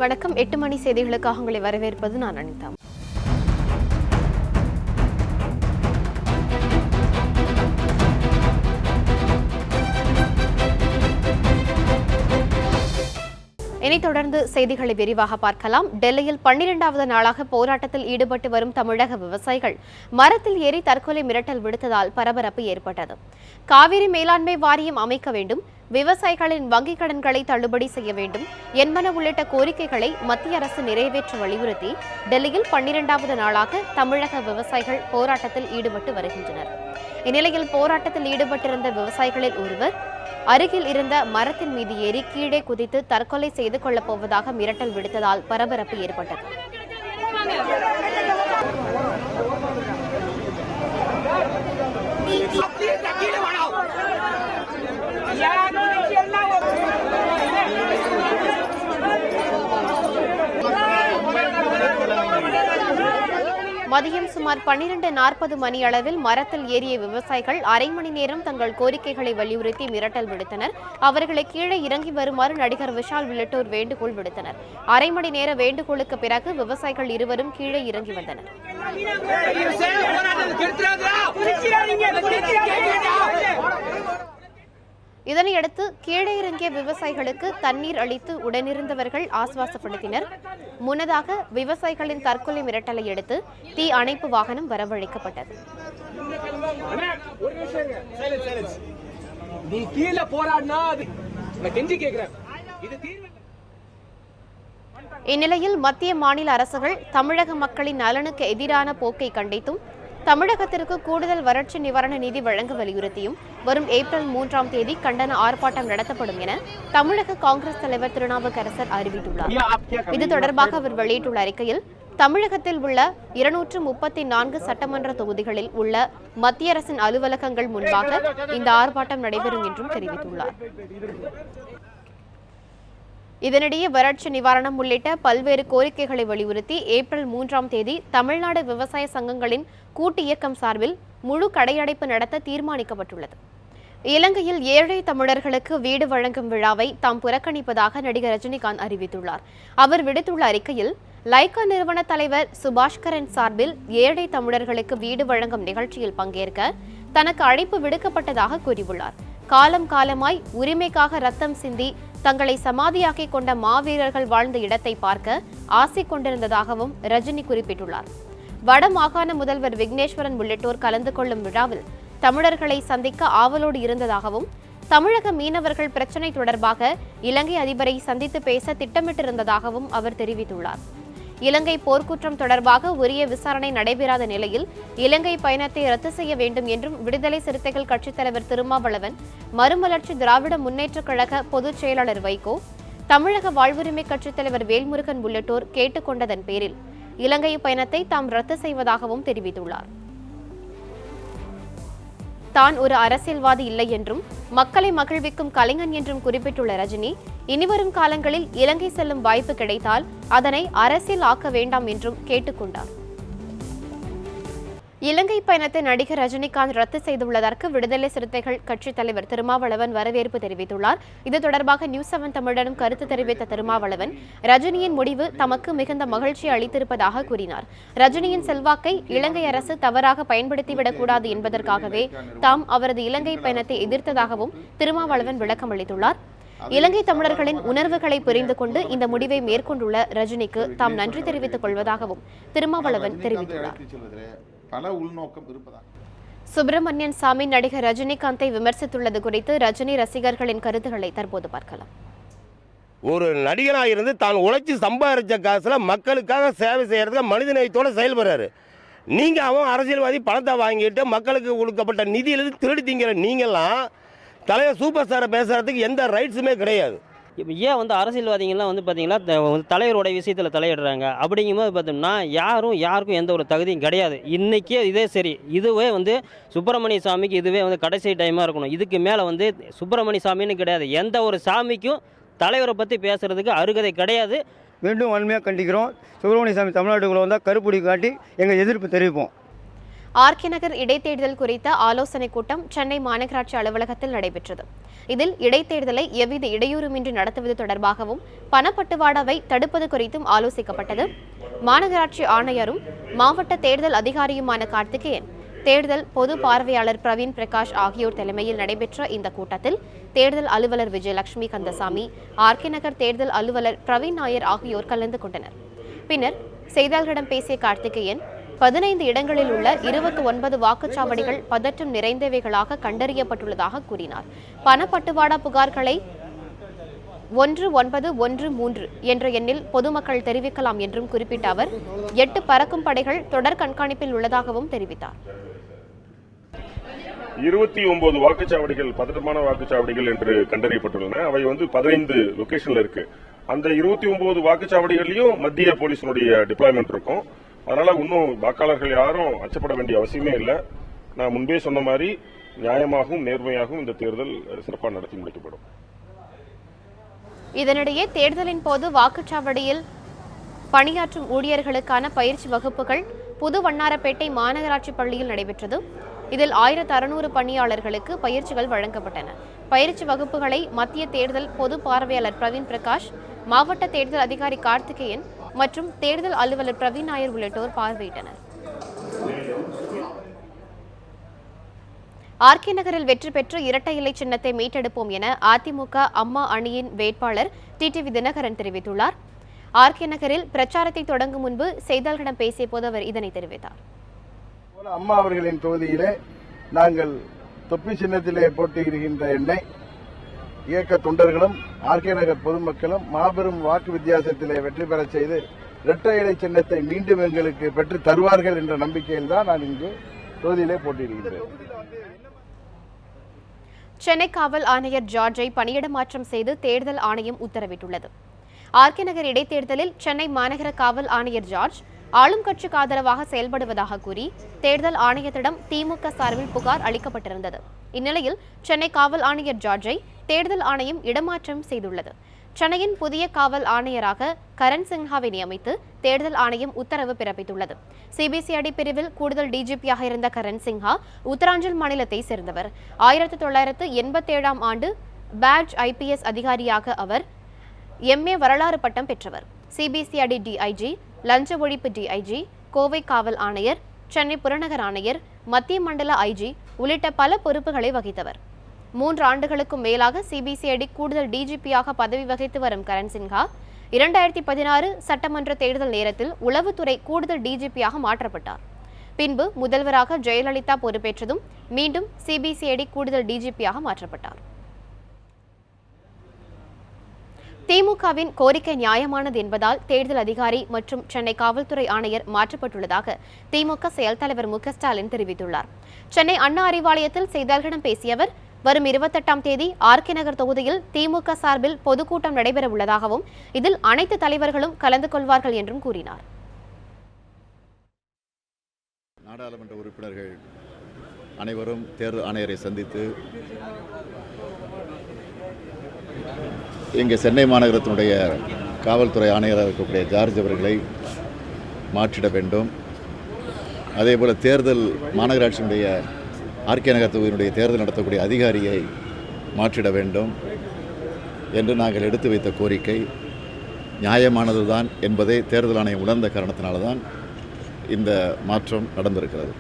வணக்கம். 8 மணி செய்திகளுக்காக உங்களை வரவேற்பது நான் அனிதா. இனி தொடர்ந்து செய்திகளை விரிவாக பார்க்கலாம். டெல்லியில் 12வது நாளாக போராட்டத்தில் ஈடுபட்டு வரும் தமிழக விவசாயிகள் மரத்தில் ஏறி தற்கொலை மிரட்டல் விடுத்ததால் பரபரப்பு ஏற்பட்டது. காவிரி மேலாண்மை வாரியம் அமைக்க வேண்டும், விவசாயிகளின் வங்கிக் கடன்களை தள்ளுபடி செய்ய வேண்டும் என்பன உள்ளிட்ட கோரிக்கைகளை மத்திய அரசு நிறைவேற்ற வலியுறுத்தி டெல்லியில் 12வது நாளாக தமிழக விவசாயிகள் போராட்டத்தில் ஈடுபட்டு வருகின்றனர். இந்நிலையில் போராட்டத்தில் ஈடுபட்டிருந்த விவசாயிகளில் ஒருவர் அருகில் இருந்த மரத்தின் மீது ஏறி கீழே குதித்து தற்கொலை செய்து கொள்ளப் போவதாக மிரட்டல் விடுத்ததால் பரபரப்பு ஏற்பட்டது. மதியம் சுமார் 12:40 மணி அளவில் மரத்தில் ஏறிய விவசாயிகள் அரை மணி நேரம் தங்கள் கோரிக்கைகளை வலியுறுத்தி மிரட்டல் விடுத்தனர். அவர்களை கீழே இறங்கி வருமாறு நடிகர் விஷால் உள்ளிட்டோர் வேண்டுகோள் விடுத்தனர். அரை மணி நேர வேண்டுகோளுக்கு பிறகு விவசாயிகள் இருவரும் கீழே இறங்கி வந்தனர். இதனையடுத்து கீழே இறங்கிய விவசாயிகளுக்கு தண்ணீர் அளித்து உடனிருந்தவர்கள் ஆசுவாசப்படுத்தினர். முன்னதாக விவசாயிகளின் தற்கொலை மிரட்டலை அடுத்து தீ அணைப்பு வாகனம் வரவழைக்கப்பட்டது. இந்நிலையில் மத்திய மாநில அரசுகள் தமிழக மக்களின் நலனுக்கு எதிரான போக்கை கண்டித்தும் தமிழகத்திற்கு கூடுதல் வறட்சி நிவாரண நிதி வழங்க வலியுறுத்தியும் வரும் ஏப்ரல் 3ஆம் தேதி கண்டன ஆர்ப்பாட்டம் நடத்தப்படும் என தமிழக காங்கிரஸ் தலைவர் திருநாவுக்கரசர் அறிவித்துள்ளார். இது தொடர்பாக அவர் வெளியிட்டுள்ள அறிக்கையில், தமிழகத்தில் உள்ள 234 சட்டமன்ற தொகுதிகளில் உள்ள மத்திய அரசின் அலுவலகங்கள் முன்பாக இந்த ஆர்ப்பாட்டம் நடைபெறும் என்றும் தெரிவித்துள்ளார். இதனிடையே வறட்சி நிவாரணம் உள்ளிட்ட பல்வேறு கோரிக்கைகளை வலியுறுத்தி ஏப்ரல் 3ஆம் தேதி தமிழ்நாடு விவசாய சங்கங்களின் கூட்டு இயக்கம் சார்பில் முழு கடையடைப்பு நடத்த தீர்மானிக்கப்பட்டுள்ளது. இலங்கையில் ஏழை தமிழர்களுக்கு வீடு வழங்கும் விழாவை தாம் புறக்கணிப்பதாக நடிகர் ரஜினிகாந்த் அறிவித்துள்ளார். அவர் விடுத்துள்ள அறிக்கையில், லைகா நிறுவன தலைவர் சுபாஷ்கரன் சார்பில் ஏழை தமிழர்களுக்கு வீடு வழங்கும் நிகழ்ச்சியில் பங்கேற்க தனக்கு அழைப்பு விடுக்கப்பட்டதாக கூறியுள்ளார். காலம் காலமாய் உரிமைக்காக ரத்தம் சிந்தி தங்களை சமாதியாக்கிக் கொண்ட மாவீரர்கள் வாழ்ந்த இடத்தை பார்க்க ஆசை கொண்டிருந்ததாகவும் ரஜினி குறிப்பிட்டுள்ளார். வட மாகாண முதல்வர் விக்னேஸ்வரன் உள்ளிட்டோர் கலந்து கொள்ளும் விழாவில் தமிழர்களை சந்திக்க ஆவலோடு இருந்ததாகவும், தமிழக மீனவர்கள் பிரச்சினை தொடர்பாக இலங்கை அதிபரை சந்தித்து பேச திட்டமிட்டிருந்ததாகவும் அவர் தெரிவித்துள்ளார். இலங்கை போர்க்குற்றம் தொடர்பாக உரிய விசாரணை நடைபெறாத நிலையில் இலங்கை பயணத்தை ரத்து செய்ய வேண்டும் என்றும் விடுதலை சிறுத்தைகள் கட்சித் தலைவர் திருமாவளவன், மறுமலர்ச்சி திராவிட முன்னேற்றக் கழக பொதுச் செயலாளர் வைகோ, தமிழக வாழ்வுரிமை கட்சித் தலைவர் வேல்முருகன் உள்ளிட்டோர் கேட்டுக் கொண்டதன் பேரில் இலங்கை பயணத்தை தாம் ரத்து செய்வதாகவும் தெரிவித்துள்ளார். தான் ஒரு அரசியல்வாதி இல்லை என்றும் மக்களை மகிழ்விக்கும் கலைஞன் என்றும் குறிப்பிட்டுள்ள ரஜினி, இனிவரும் காலங்களில் இலங்கை செல்லும் வாய்ப்பு கிடைத்தால் அதனை அரசியல் ஆக்க வேண்டாம் என்றும் கேட்டுக்கொண்டார். இலங்கை பயணத்தை நடிகர் ரஜினிகாந்த் ரத்து செய்துள்ளதற்கு விடுதலை சிறுத்தைகள் கட்சித் தலைவர் திருமாவளவன் வரவேற்பு தெரிவித்துள்ளார். இது தொடர்பாக நியூஸ்7 தமிழனும் கருத்து தெரிவித்த திருமாவளவன், ரஜினியின் முடிவு தமக்கு மிகுந்த மகிழ்ச்சி அளித்திருப்பதாக கூறினார். ரஜினியின் செல்வாக்கை இலங்கை அரசு தவறாக பயன்படுத்திவிடக் கூடாது என்பதற்காகவே தாம் அவரது இலங்கை பயணத்தை எதிர்த்ததாகவும் திருமாவளவன் விளக்கம் அளித்துள்ளார். இலங்கை தமிழர்களின் உணர்வுகளை புரிந்து கொண்டு இந்த முடிவை மேற்கொண்டுள்ள ரஜினிக்கு தாம் நன்றி தெரிவித்துக் கொள்வதாகவும் திருமாவளவன் தெரிவித்துள்ளார். பல உள்நோக்கம் இருப்பதாக சுப்பிரமணியன் சாமி நடிகர் ரஜினிகாந்தை விமர்சித்துள்ளது குறித்து ரஜினி ரசிகர்களின் கருத்துக்களை தற்போது பார்க்கலாம். ஒரு நடிகனாக இருந்து தான் உழைச்சி சம்பாதிச்ச காசுல மக்களுக்காக சேவை செய்யறதுக்கு மனிதநேயத்தோட செயல்படுறாரு. நீங்க அவன் அரசியல்வாதி பணத்தை வாங்கிட்டு மக்களுக்கு கொடுக்கப்பட்ட நிதியிலிருந்து திருடி திங்கிற நீங்கெல்லாம் தலைவர் சூப்பர் ஸ்டாரை பேசுறதுக்கு எந்த ரைட்ஸுமே கிடையாது. இப்போ ஏன் அரசியல்வாதிகள்லாம் பார்த்தீங்கன்னா தலைவரோட விஷயத்தில் தலையிடுறாங்க. அப்படிங்கும்போது பார்த்தோம்னா யாருக்கும் எந்த ஒரு தகுதியும் கிடையாது. இன்றைக்கே இதே சரி, இதுவே சுப்பிரமணிய சாமிக்கு இதுவே கடைசி டைமாக இருக்கணும். இதுக்கு மேலே சுப்பிரமணிய சாமின்னு கிடையாது, எந்த ஒரு சாமிக்கும் தலைவரை பற்றி பேசுகிறதுக்கு அருகதை கிடையாது. மீண்டும் வன்மையாக கண்டிக்கிறோம். சுப்பிரமணிய சாமி தமிழ்நாட்டுக்குள்ளே வந்தால் கருப்புடி காட்டி எங்கள் எதிர்ப்பு தெரிவிப்போம். ஆர்கே நகர் இடைத்தேர்தல் குறித்த ஆலோசனைக் கூட்டம் சென்னை மாநகராட்சி அலுவலகத்தில் நடைபெற்றது. இதில் இடைத்தேர்தலை எவ்வித இடையூறுமின்றி நடத்துவது தொடர்பாகவும் பணப்பட்டுவாடாவை தடுப்பது குறித்தும் ஆலோசிக்கப்பட்டது. மாநகராட்சி ஆணையரும் மாவட்ட தேர்தல் அதிகாரியுமான கார்த்திகேயன், தேர்தல் பொது பார்வையாளர் பிரவீன் பிரகாஷ் ஆகியோர் தலைமையில் நடைபெற்ற இந்த கூட்டத்தில் தேர்தல் அலுவலர் விஜயலட்சுமி கந்தசாமி, ஆர்கே நகர் தேர்தல் அலுவலர் பிரவீன் நாயர் ஆகியோர் கலந்து கொண்டனர். பின்னர் செய்தியாளர்களிடம் பேசிய கார்த்திகேயன், 15 இடங்களில் உள்ள 29 வாக்குச்சாவடிகள் பதற்றம் நிறைந்தவைகளாக கண்டறியப்பட்டுள்ளதாக கூறினார். பணப்பட்டுவாடா புகார்களை 1913 என்ற எண்ணில் பொதுமக்கள் தெரிவிக்கலாம் என்றும் குறிப்பிட்ட அவர் 8 பறக்கும் படைகள் தொடர் கண்காணிப்பில் உள்ளதாகவும் தெரிவித்தார். 29 வாக்குச்சாவடிகள் பதற்றமான வாக்குச்சாவடிகள் என்று கண்டறியப்பட்டுள்ளன. அவை 15 லொகேஷன்ல இருக்கு. அந்த 29 வாக்குச்சாவடிகளையும் மத்திய போலீஸினுடைய டிப்ளாய்மெண்ட் இருக்கும். அதனால இன்னும் வாக்காளர்கள் யாரும் அச்சப்பட வேண்டிய அவசியமே இல்லை. நான் முன்பே சொன்ன மாதிரி நியாயமாகவும் நேர்மையாகவும் இந்த தேர்தல் சிறப்பாக நடத்தி முடிக்கப்படும். இதனிடையே தேர்தலின் போது வாக்குச்சாவடியில் பணியாற்றும் ஊழியர்களுக்கான பயிற்சி வகுப்புகள் புது வண்ணாரப்பேட்டை மாநகராட்சி பள்ளியில் நடைபெற்றது. இதில் 1600 பணியாளர்களுக்கு பயிற்சிகள் வழங்கப்பட்டன. பயிற்சி வகுப்புகளை மத்திய தேர்தல் பொது பார்வையாளர் பிரவீன் பிரகாஷ், மாவட்ட தேர்தல் அதிகாரி கார்த்திகேயன் மற்றும் தேர்தல் அலுவலர் பிரவீன் நாயர் உள்ளிட்டோர் பார்வையிட்டனர். ஆர்கே நகரில் வெற்றி பெற்று இரட்டை இலை சின்னத்தை மீட்டெடுப்போம் என அதிமுக அம்மா அணியின் வேட்பாளர் டிடிவி தினகரன் தெரிவித்துள்ளார். ஆர்கே நகரில் பிரச்சாரத்தை தொடங்கும் முன்பு செய்தியாளர்களிடம் பேசிய போது அவர் இதனை தெரிவித்தார். அம்மா அவர்களின் தொகுதியிலே நாங்கள் தொப்பி சின்னத்திலே போட்டியிடுகின்ற எண்ணை இயக்க தொண்டர்களும் ஆர்கே நகர் பொதுமக்களும் மாபெரும் வாக்கு வித்தியாசத்திலே வெற்றி பெற செய்து இரட்டை இலை சின்னத்தை மீண்டும் எங்களுக்கு பெற்று தருவார்கள் என்ற நம்பிக்கையில் தான் நான் இங்கு தொகுதியிலே போட்டியிடுகின்றேன். சென்னை காவல் ஆணையர் ஜார்ஜை பணியிட மாற்றம் செய்து தேர்தல் ஆணையம் உத்தரவிட்டுள்ளது. ஆர்கே நகர் இடைத்தேர்தலில் சென்னை மாநகர காவல் ஆணையர் ஜார்ஜ் ஆளும் கட்சிக்கு ஆதரவாக செயல்படுவதாக கூறி தேர்தல் ஆணையத்திடம் திமுக சார்பில் புகார் அளிக்கப்பட்டிருந்தது. இந்நிலையில் சென்னை காவல் ஆணையர் ஜார்ஜை தேர்தல் ஆணையம் இடமாற்றம் செய்துள்ளது. சென்னையின் புதிய காவல் ஆணையராக கரண் சின்ஹாவை நியமித்து தேர்தல் ஆணையம் உத்தரவு பிறப்பித்துள்ளது. சிபிசிஐடி பிரிவில் கூடுதல் டிஜிபியாக இருந்த கரண் சின்ஹா உத்தராஞ்சல் மாநிலத்தை சேர்ந்தவர். 1987ஆம் ஆண்டு பேட்ஜ் IPS அதிகாரியாக அவர் MA வரலாறு பட்டம் பெற்றவர். சிபிசிஐடி DIG, லஞ்ச ஒழிப்பு DIG, கோவை காவல் ஆணையர், சென்னை புறநகர் ஆணையர், மத்திய மண்டல IG உள்ளிட்ட பல பொறுப்புகளை வகித்தவர். 3 ஆண்டுகளுக்கும் மேலாக சிபிசிஐடி கூடுதல் டிஜிபியாக பதவி வகித்து வரும் கரண் சின்ஹா 2016 சட்டமன்ற தேர்தல் நேரத்தில் உளவுத்துறை கூடுதல் டிஜிபியாக மாற்றப்பட்டார். பின்பு முதல்வராக ஜெயலலிதா பொறுப்பேற்றதும் மீண்டும் சிபிசிஐடி கூடுதல் டிஜிபியாக மாற்றப்பட்டார். திமுகவின் கோரிக்கை நியாயமானது என்பதால் தேர்தல் அதிகாரி மற்றும் சென்னை காவல்துறை ஆணையர் மாற்றப்பட்டுள்ளதாக திமுக செயல் தலைவர் மு க ஸ்டாலின் தெரிவித்துள்ளார். சென்னை அண்ணா அறிவாலயத்தில் செய்தியாளர்களிடம் பேசிய அவர், வரும் 28ஆம் தேதி ஆர்கே நகர் தொகுதியில் திமுக சார்பில் பொதுக்கூட்டம் நடைபெற உள்ளதாகவும் இதில் அனைத்து தலைவர்களும் கலந்து கொள்வார்கள் என்றும் கூறினார். நாடாளுமன்ற உறுப்பினர்கள் அனைவரும் தேர்தல் ஆணையரை சந்தித்து இங்கே சென்னை மாநகரத்தினுடைய காவல்துறை ஆணையராக இருக்கக்கூடிய ஜார்ஜ் அவர்களை மாற்றிட வேண்டும். அதேபோல் தேர்தல் மாநகராட்சியினுடைய ஆர்கே நகர் தொகுதியினுடைய தேர்தல் நடத்தக்கூடிய அதிகாரியை மாற்றிட வேண்டும் என்று நாங்கள் எடுத்து வைத்த கோரிக்கை நியாயமானதுதான் என்பதை தேர்தல் ஆணையம் உணர்ந்த காரணத்தினால்தான் இந்த மாற்றம் நடந்திருக்கிறது.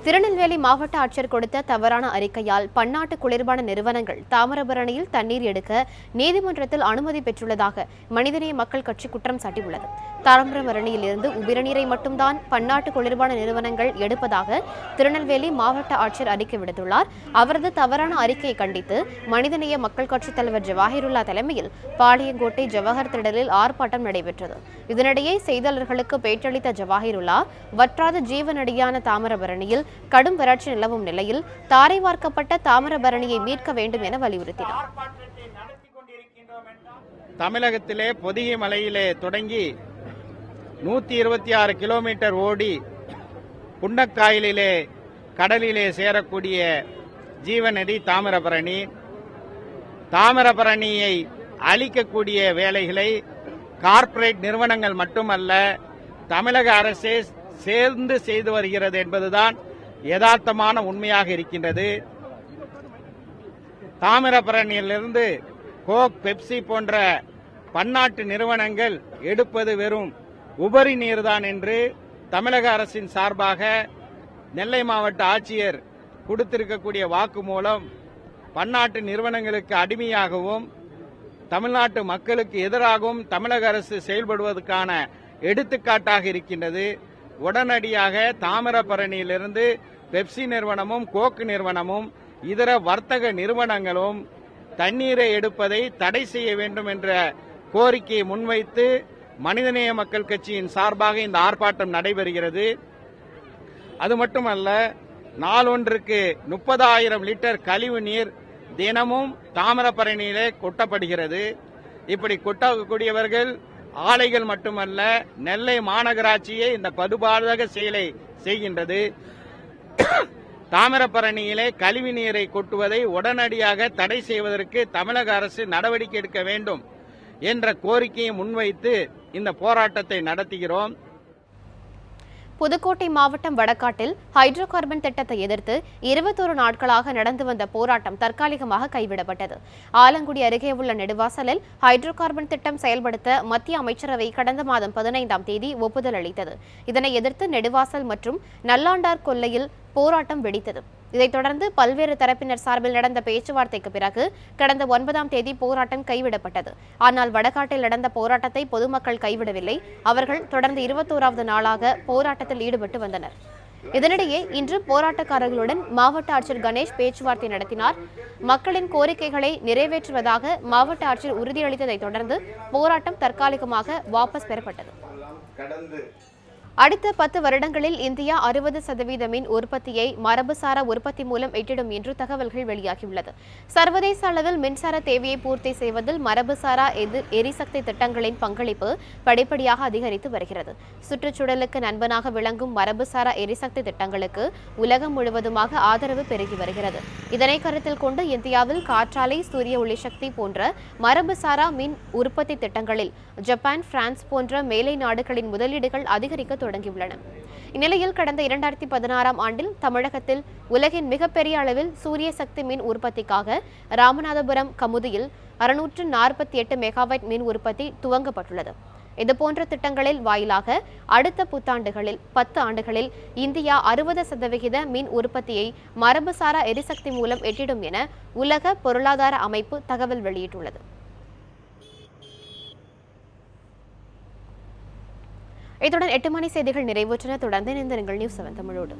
திருநெல்வேலி மாவட்ட ஆட்சியர் கொடுத்த தவறான அறிக்கையால் பன்னாட்டு குளிர்பான நிறுவனங்கள் தாமிரபரணியில் தண்ணீர் எடுக்க நீதிமன்றத்தில் அனுமதி பெற்றுள்ளதாக மனிதநேய மக்கள் கட்சி குற்றம் சாட்டியுள்ளது. தாமிரபரணியில் இருந்து உபிரநீரை மட்டும்தான் பன்னாட்டு குளிர்பான நிறுவனங்கள் எடுப்பதாக திருநெல்வேலி மாவட்ட ஆட்சியர் அறிக்கை விடுத்துள்ளார். அவரது தவறான அறிக்கையை கண்டித்து மனிதநேய மக்கள் கட்சித் தலைவர் ஜவாஹிருல்லா தலைமையில் பாளையங்கோட்டை ஜவஹர் திடலில் ஆர்ப்பாட்டம் நடைபெற்றது. இதனிடையே செய்தியாளர்களுக்கு பேட்டியளித்த ஜவாஹிருல்லா, வற்றாத ஜீவநடியான தாமிரபரணியில் கடும் வறட்சி நிலவும் நிலையில் தாரை வார்க்கப்பட்ட தாமிரபரணியை மீட்க வேண்டும் என வலியுறுத்தினார். தமிழகத்திலே பொதிகை மலையிலே தொடங்கி 126 கிலோமீட்டர் ஓடி புன்னக்காயலிலே கடலிலே சேரக்கூடிய ஜீவநதி தாமிரபரணி. தாமிரபரணியை அழிக்கக்கூடிய வேலைகளை கார்ப்பரேட் நிறுவனங்கள் மட்டுமல்ல, தமிழக அரசே சேர்ந்து செய்து வருகிறது என்பதுதான் யதார்த்தமான உண்மையாக இருக்கின்றது. தாமிரபரணியிலிருந்து கோக், பெப்சி போன்ற பன்னாட்டு நிறுவனங்கள் எடுப்பது வெறும் உபரி நீர்தான் என்று தமிழக அரசின் சார்பாக நெல்லை மாவட்ட ஆட்சியர் கொடுத்திருக்கக்கூடிய வாக்குமூலம் பன்னாட்டு நிறுவனங்களுக்கு அடிமையாகவும் தமிழ்நாட்டு மக்களுக்கு எதிராகவும் தமிழக அரசு செயல்படுவதற்கான எடுத்துக்காட்டாக இருக்கின்றது. உடனடியாக தாமிரபரணியிலிருந்து பெப்சி நிறுவனமும் கோக் நிறுவனமும் இதர வர்த்தக நிறுவனங்களும் தண்ணீரை எடுப்பதை தடை செய்ய வேண்டும் என்ற கோரிக்கையை முன்வைத்து மனிதநேய மக்கள் கட்சியின் சார்பாக இந்த ஆர்ப்பாட்டம் நடைபெறுகிறது. அது மட்டுமல்ல, நாளொன்றுக்கு 30,000 லிட்டர் கழிவு நீர் தினமும் தாமிரபரணியிலே கொட்டப்படுகிறது. இப்படி கொட்டக்கூடியவர்கள் ஆலைகள் மட்டுமல்ல, நெல்லை மாநகராட்சியே இந்த படுபாதக செயலை செய்கின்றது. தாமிரபரணியிலே கழிவு நீரை கொட்டுவதை உடனடியாக தடை செய்வதற்கு தமிழக அரசு நடவடிக்கை எடுக்க வேண்டும் என்ற கோரிக்கையை முன்வைத்து இந்த போராட்டத்தை நடத்துகிறோம். புதுக்கோட்டை மாவட்டம் வடகாட்டில் ஹைட்ரோ கார்பன் திட்டத்தை எதிர்த்து 21 நாட்களாக நடந்து வந்த போராட்டம் தற்காலிகமாக கைவிடப்பட்டது. ஆலங்குடி அருகே உள்ள நெடுவாசலில் ஹைட்ரோ கார்பன் திட்டம் செயல்படுத்த மத்திய அமைச்சரவை கடந்த மாதம் 15ஆம் தேதி ஒப்புதல் அளித்தது. இதனை எதிர்த்து நெடுவாசல் மற்றும் நல்லாண்டார் கொல்லையில் போராட்டம் வெடித்தது. இதைத் தொடர்ந்து பல்வேறு தரப்பினர் சார்பில் நடந்த பேச்சுவார்த்தைக்கு பிறகு கடந்த 9ஆம் தேதி போராட்டம் கைவிடப்பட்டது. ஆனால் வடகாட்டில் நடந்த போராட்டத்தை பொதுமக்கள் கைவிடவில்லை. அவர்கள் தொடர்ந்து 21வது நாளாக போராட்டத்தில் ஈடுபட்டு வந்தனர். இதனிடையே இன்று போராட்டக்காரர்களுடன் மாவட்ட ஆட்சியர் கணேஷ் பேச்சுவார்த்தை நடத்தினார். மக்களின் கோரிக்கைகளை நிறைவேற்றுவதாக மாவட்ட ஆட்சியர் உறுதியளித்ததைத் தொடர்ந்து போராட்டம் தற்காலிகமாக வாபஸ் பெறப்பட்டது. அடுத்த 10 வருடங்களில் இந்தியா 60% மின் உற்பத்தியை மரபுசாரா உற்பத்தி மூலம் எட்டிடும் என்று தகவல்கள் வெளியாகியுள்ளது. சர்வதேச அளவில் மின்சார தேவையை பூர்த்தி செய்வதில் மரபுசாரா எரிசக்தி திட்டங்களின் பங்களிப்பு படிப்படியாக அதிகரித்து வருகிறது. சுற்றுச்சூழலுக்கு நண்பனாக விளங்கும் மரபுசாரா எரிசக்தி திட்டங்களுக்கு உலகம் முழுவதுமாக ஆதரவு பெருகி வருகிறது. இதனை கருத்தில் கொண்டு இந்தியாவில் காற்றாலை, சூரிய ஒளிசக்தி போன்ற மரபுசாரா மின் உற்பத்தி திட்டங்களில் ஜப்பான், பிரான்ஸ் போன்ற மேலை நாடுகளின் முதலீடுகள் அதிகரிக்க தொடங்கியுள்ளன. இந்நிலையில் கடந்த 2016ஆம் ஆண்டில் தமிழகத்தில் உலகின் மிகப்பெரிய அளவில் சூரிய சக்தி மின் உற்பத்திக்காக ராமநாதபுரம் கமுதியில் 648 மெகாவாட் மின் உற்பத்தி துவங்கப்பட்டுள்ளது. இதுபோன்ற திட்டங்களில் வாயிலாக அடுத்த புத்தாண்டுகளில் 10 ஆண்டுகளில் இந்தியா 60% மின் உற்பத்தியை மரபுசாரா எரிசக்தி மூலம் எட்டிடும் என உலக பொருளாதார அமைப்பு தகவல் வெளியிட்டுள்ளது. இத்துடன் 8 மணி செய்திகள் நிறைவுற்றன. தொடர்ந்து இணைந்திருங்கள் நியூஸ் 7 தமிழோடு.